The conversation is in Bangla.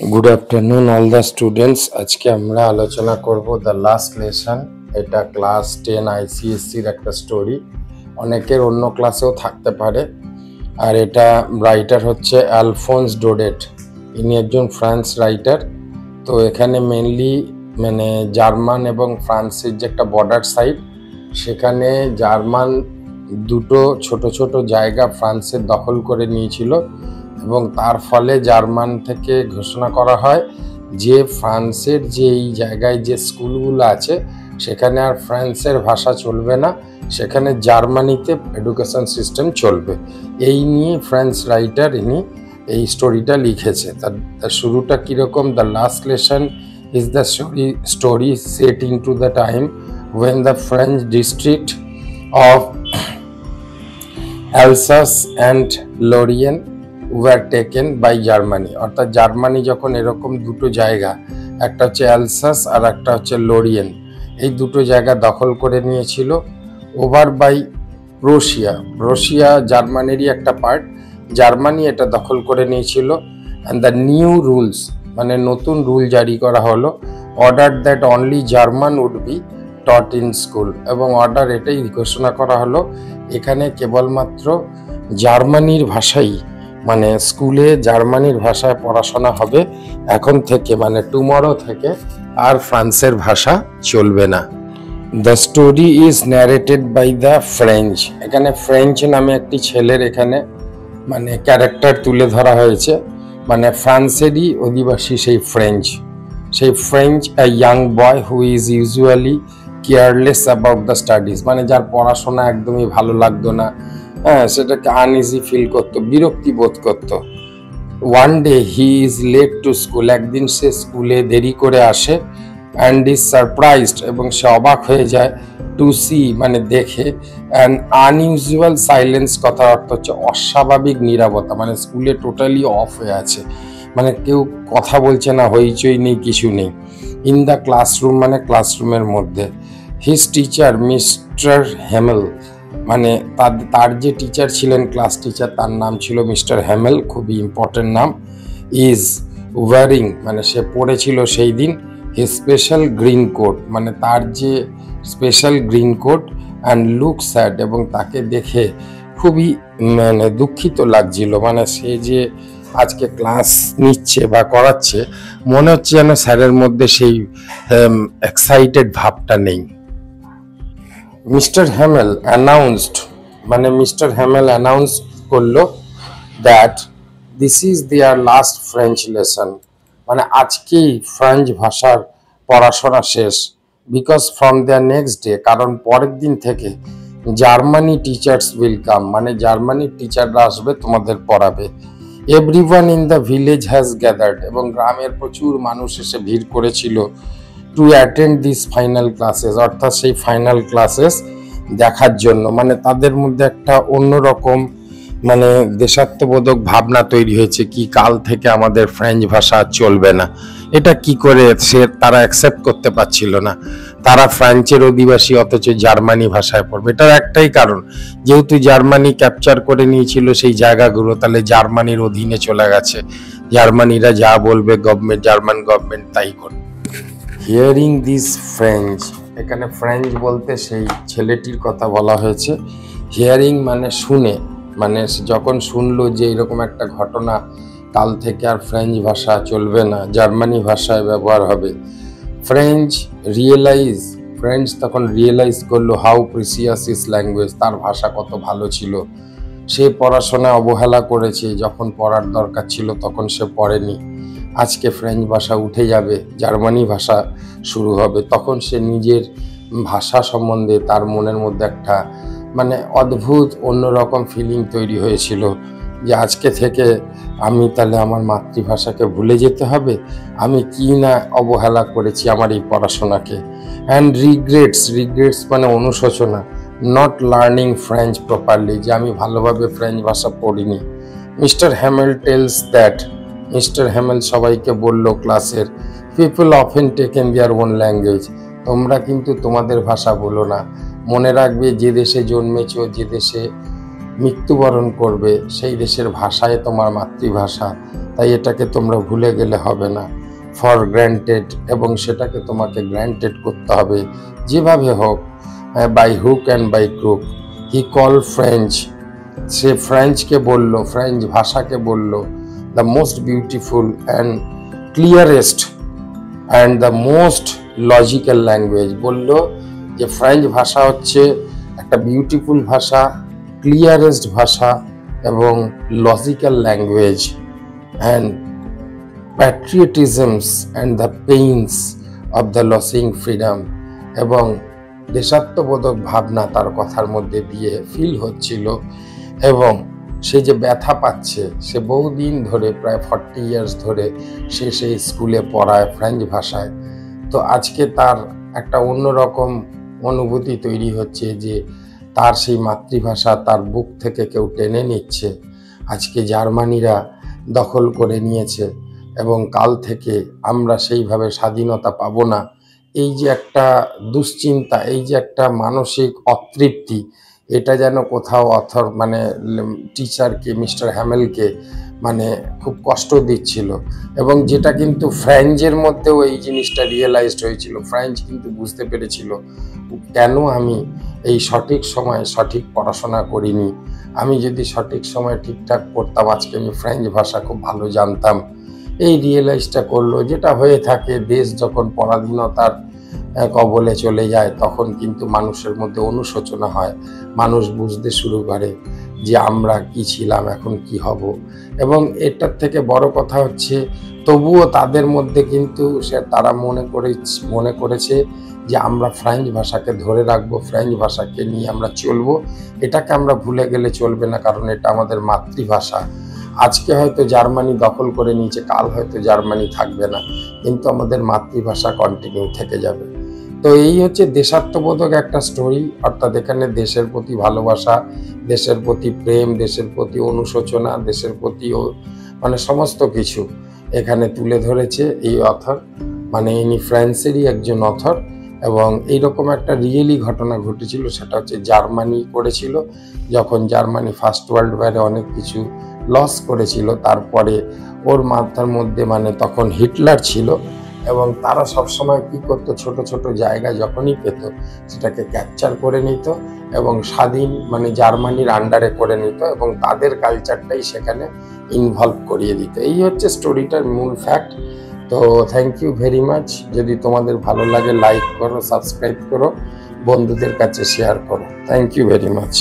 Good afternoon all the students. আজকে আমরা আলোচনা করব দ্য লাস্ট লেসন। এটা ক্লাস 10 আইসিএসসির একটা স্টোরি, অনেকের অন্য ক্লাসেও থাকতে পারে। আর এটা রাইটার হচ্ছে আলফোন্স ডোডেট, ইনি একজন ফ্রান্স রাইটার। তো এখানে মেনলি জার্মান এবং ফ্রান্সের যে একটা বর্ডার সাইড, সেখানে জার্মান দুটো ছোট ছোট জায়গা ফ্রান্সের দখল করে নিয়েছিল এবং তার ফলে জার্মান থেকে ঘোষণা করা হয় যে ফ্রান্সের যে এই জায়গায় যে স্কুলগুলো আছে সেখানে আর ফ্রান্সের ভাষা চলবে না, সেখানে জার্মানিতে এডুকেশন সিস্টেম চলবে। এই নিয়ে ফ্রেঞ্চ রাইটার ইনি এই স্টোরিটা লিখেছে। তার শুরুটা কীরকম? The last lesson is the story set in to the time when the French district of Alsace and Lorraine were taken by Germany। অর্থাৎ জার্মানি যখন এরকম দুটো জায়গা, একটা হচ্ছে অ্যালসাস আর একটা হচ্ছে লোরিয়েন, এই দুটো জায়গা দখল করে নিয়েছিল ওভার বাই রশিয়া জার্মানিরই একটা পার্ট, জার্মানি এটা দখল করে নিয়েছিল। অ্যান্ড দ্য নিউ রুলস, নতুন রুল জারি করা হলো, order that only German would be taught in school. এবং অর্ডার এটাই ঘোষণা করা হলো এখানে কেবলমাত্র জার্মানির ভাষাই, স্কুলে জার্মানির ভাষায় পড়াশোনা হবে এখন থেকে, টুমরো থেকে আর ফ্রান্সের ভাষা চলবে না। The story is narrated by the French. এখানে ফ্রেঞ্চ নামে একটি ছেলের এখানে ক্যারেক্টার তুলে ধরা হয়েছে, ফ্রান্সেরই অধিবাসী সেই French a young boy who is usually careless about the studies, যার পড়াশোনা একদমই ভালো লাগতো না, সেটাকে আনইজি ফিল করতো, বিরক্তি বোধ করতো। One day he is late to school, একদিন সে স্কুলে দেরি করে আসে। অ্যান্ড ইজ সারপ্রাইজড, এবং সে অবাক হয়ে যায়, টু সি দেখে, অ্যান আনইউজুয়াল সাইলেন্স, কথার অর্থ হচ্ছে অস্বাভাবিক নীরবতা, স্কুলে টোটালি অফ হয়ে আছে, কেউ কথা বলছে না, হইচই নেই, কিছু নেই। ইন দ্য ক্লাসরুম, ক্লাসরুমের মধ্যে। হিজ টিচার মিস্টার হেমেল, তার যে টিচার ছিলেন, ক্লাস টিচার, তার নাম ছিল মিস্টার হেমেল, খুবই ইম্পর্টেন্ট নাম। ইজ ওয়ারিং, সে পড়েছিল সেই দিন হিজ স্পেশাল গ্রিন কোট, তার যে special green coat. And look sad, এবং তাকে দেখে খুবই দুঃখিত লাগছিল, সে যে আজকে ক্লাস নিচ্ছে বা করাচ্ছে, মনে হচ্ছে যেন স্যারের মধ্যে সেই এক্সাইটেড ভাবটা নেই। মিস্টার হ্যামেল অ্যানাউন্স করলো that this is their last French lesson, আজকেই ফ্রেঞ্চ ভাষার পড়াশোনা শেষ। Because from their next day, কারণ পরের দিন থেকে জার্মানি টিচার্স উইল কাম, জার্মানির টিচাররা আসবে, তোমাদের পড়াবে। Everyone in the village has gathered, এবং গ্রামের প্রচুর মানুষ এসে ভিড় করেছিল, to attend this final classes, অর্থাৎ সেই ফাইনাল ক্লাসেস দেখার জন্য। তাদের মধ্যে একটা অন্যরকম দেশাত্মবোধক ভাবনা তৈরি হয়েছে, কি কাল থেকে আমাদের ফ্রেঞ্চ ভাষা চলবে না, এটা কি করে তারা অ্যাকসেপ্ট করতে পারছিল না, তারা ফ্রান্সের অধিবাসী অথচ জার্মানি ভাষায় পড়বে। এটার একটাই কারণ, যেহেতু জার্মানি ক্যাপচার করে নিয়েছিল সেই জায়গাগুলো, তাহলে জার্মানির অধীনে চলে গেছে, জার্মানিরা যা বলবে জার্মান গভর্নমেন্ট তাই করবে। হিয়ারিং দিস ফ্রেঞ্চ, এখানে ফ্রেঞ্চ বলতে সেই ছেলেটির কথা বলা হয়েছে। হিয়ারিং শুনে, যখন শুনলো যে এরকম একটা ঘটনা, কাল থেকে আর ফ্রেঞ্চ ভাষা চলবে না, জার্মানি ভাষায় ব্যবহার হবে। ফ্রেঞ্চ তখন রিয়েলাইজ করলো হাউ প্রিসিয়াস ইস ল্যাঙ্গুয়েজ, তার ভাষা কত ভালো ছিল। সে পড়াশোনা অবহেলা করেছে, যখন পড়ার দরকার ছিল তখন সে পড়েনি। আজকে ফ্রেঞ্চ ভাষা উঠে যাবে, জার্মানি ভাষা শুরু হবে, তখন সে নিজের ভাষা সম্বন্ধে তার মনের মধ্যে একটা অদ্ভুত অন্যরকম ফিলিং তৈরি হয়েছিল, যে আজকে থেকে আমি তাহলে আমার মাতৃভাষাকে ভুলে যেতে হবে, আমি কি না অবহেলা করেছি আমার এই পড়াশোনাকে। অ্যান্ড রিগ্রেটস অনুশোচনা, নট লার্নিং ফ্রেঞ্চ প্রপারলি, যে আমি ভালোভাবে ফ্রেঞ্চ ভাষা পড়িনি। মিস্টার হ্যামেল সবাইকে বলল ক্লাসের, people often taken their own language, তোমরা কিন্তু তোমাদের ভাষা বলো না, মনে রাখবে যে দেশে জন্মেছ, যে দেশে মৃত্যুবরণ করবে, সেই দেশের ভাষায় তোমার মাতৃভাষা, তাই এটাকে তোমরা ভুলে গেলে হবে না। ফর গ্র্যান্টেড, এবং সেটাকে তোমাকে গ্র্যান্টেড করতে হবে যেভাবে হোক, by hook and by crook. He call French, সে ফ্রেঞ্চকে বলল, ফ্রেঞ্চ ভাষাকে বলল the most beautiful and clearest and the most logical language. বলল যে ফ্রেঞ্চ ভাষা হচ্ছে একটা বিউটিফুল ভাষা, ক্লিয়ারেস্ট ভাষা এবং logical language, and patriotisms and the pains of the losing freedom. এবং দেশাত্মবোধক ভাবনা তার কথার মধ্যে দিয়ে ফিল হচ্ছিল, এবং সে যে ব্যথা পাচ্ছে, সে বহুদিন ধরে প্রায় 40 ইয়ার্স ধরে সে সেই স্কুলে পড়ায় ফ্রেঞ্চ ভাষায়। তো আজকে তার একটা অন্যরকম অনুভূতি তৈরি হচ্ছে যে তার সেই মাতৃভাষা তার বুক থেকে কেউ টেনে নিচ্ছে। আজকে জার্মানিরা দখল করে নিয়েছে এবং কাল থেকে আমরা সেইভাবে স্বাধীনতা পাবো না। এই যে একটা দুশ্চিন্তা, এই যে একটা মানসিক অতৃপ্তি, এটা যেন কোথাও টিচারকে, মিস্টার হ্যামেলকে খুব কষ্ট দিচ্ছিল। এবং যেটা কিন্তু ফ্রেঞ্চের মধ্যেও এই জিনিসটা রিয়েলাইজড হয়েছিল। ফ্রেঞ্চ কিন্তু বুঝতে পেরেছিল কেন আমি এই সঠিক সময়ে সঠিক পড়াশোনা করিনি। আমি যদি সঠিক সময় ঠিকঠাক পড়তাম, আজকে আমি ফ্রেঞ্চ ভাষা খুব ভালো জানতাম। এই রিয়েলাইজটা করলো, যেটা হয়ে থাকে দেশ যখন পরাধীনতার কবলে চলে যায়, তখন কিন্তু মানুষের মধ্যে অনুশোচনা হয়। মানুষ বুঝতে শুরু করে যে আমরা কি ছিলাম, এখন কি হব। এবং এটার থেকে বড় কথা হচ্ছে, তবুও তাদের মধ্যে কিন্তু তারা মনে করেছে যে আমরা ফ্রেঞ্চ ভাষাকে ধরে রাখবো, ফ্রেঞ্চ ভাষাকে নিয়ে আমরা চলবো। এটাকে আমরা ভুলে গেলে চলবে না, কারণ এটা আমাদের মাতৃভাষা। আজকে হয়তো জার্মানি দখল করে নিয়েছে, কাল হয়তো জার্মানি থাকবে না, কিন্তু আমাদের মাতৃভাষা কন্টিনিউ থেকে যাবে। তো এই হচ্ছে দেশাত্মবোধক একটা স্টোরি, অর্থাৎ এখানে দেশের প্রতি ভালোবাসা, দেশের প্রতি প্রেম, দেশের প্রতি অনুশোচনা, দেশের প্রতি সমস্ত কিছু এখানে তুলে ধরেছে এই অথর। ইনি ফ্রান্সেরই একজন অথর। এবং এইরকম একটা রিয়েলি ঘটনা ঘটেছিল, সেটা হচ্ছে জার্মানি করেছিল যখন জার্মানি ফার্স্ট ওয়ার্ল্ড ওয়ারে অনেক কিছু লস করেছিল। তারপরে ওর মাথার মধ্যে তখন হিটলার ছিল, এবং তারা সবসময় কী করতো, ছোট ছোট জায়গা যখনই পেত সেটাকে ক্যাপচার করে নিত এবং স্বাধীন জার্মানির আন্ডারে করে নিত, এবং তাদের কালচারটাই সেখানে ইনভলভ করিয়ে দিত। এই হচ্ছে স্টোরিটার মূল ফ্যাক্ট। তো থ্যাংক ইউ ভেরি মাচ। যদি তোমাদের ভালো লাগে লাইক করো, সাবস্ক্রাইব করো, বন্ধুদের কাছে শেয়ার করো। Thank you very much.